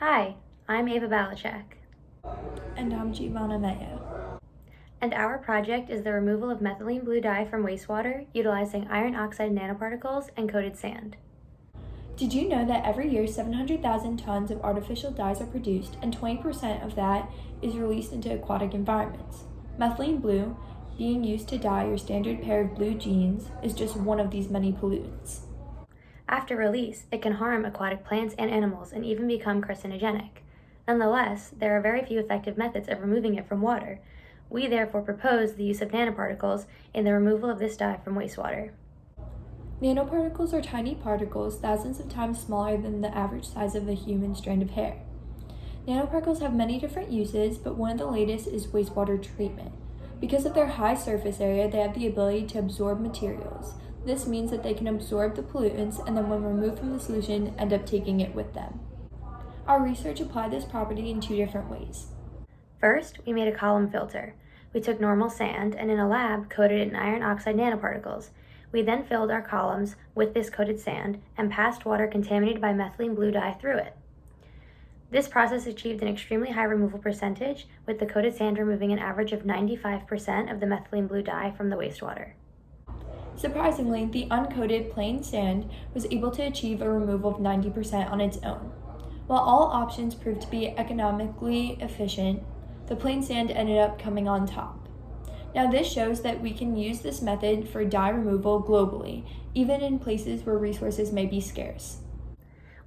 Hi, I'm Ava Balachek. And I'm Giovanna Mayo. And our project is the removal of methylene blue dye from wastewater utilizing iron oxide nanoparticles and coated sand. Did you know that every year 700,000 tons of artificial dyes are produced and 20% of that is released into aquatic environments? Methylene blue, being used to dye your standard pair of blue jeans, is just one of these many pollutants. After release, it can harm aquatic plants and animals and even become carcinogenic. Nonetheless, there are very few effective methods of removing it from water. We therefore propose the use of nanoparticles in the removal of this dye from wastewater. Nanoparticles are tiny particles thousands of times smaller than the average size of a human strand of hair. Nanoparticles have many different uses, but one of the latest is wastewater treatment. Because of their high surface area, they have the ability to absorb materials. This means that they can absorb the pollutants and then when removed from the solution, end up taking it with them. Our research applied this property in two different ways. First, we made a column filter. We took normal sand and in a lab coated it in iron oxide nanoparticles. We then filled our columns with this coated sand and passed water contaminated by methylene blue dye through it. This process achieved an extremely high removal percentage, with the coated sand removing an average of 95% of the methylene blue dye from the wastewater. Surprisingly, the uncoated plain sand was able to achieve a removal of 90% on its own. While all options proved to be economically efficient, the plain sand ended up coming on top. Now this shows that we can use this method for dye removal globally, even in places where resources may be scarce.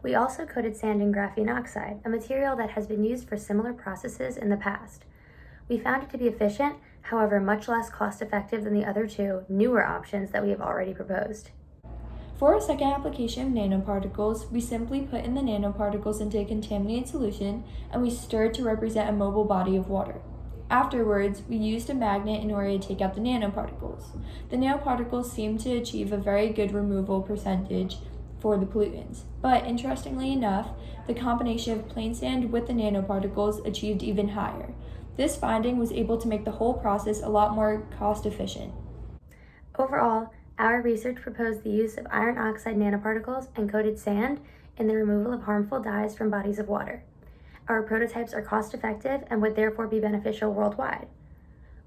We also coated sand in graphene oxide, a material that has been used for similar processes in the past. We found it to be efficient, however much less cost-effective than the other two newer options that we have already proposed. For our second application of nanoparticles, we simply put in the nanoparticles into a contaminated solution and we stirred to represent a mobile body of water. Afterwards, we used a magnet in order to take out the nanoparticles. The nanoparticles seemed to achieve a very good removal percentage for the pollutants, but interestingly enough, the combination of plain sand with the nanoparticles achieved even higher. This finding was able to make the whole process a lot more cost efficient. Overall, our research proposed the use of iron oxide nanoparticles and coated sand in the removal of harmful dyes from bodies of water. Our prototypes are cost-effective and would therefore be beneficial worldwide.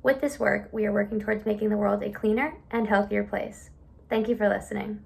With this work, we are working towards making the world a cleaner and healthier place. Thank you for listening.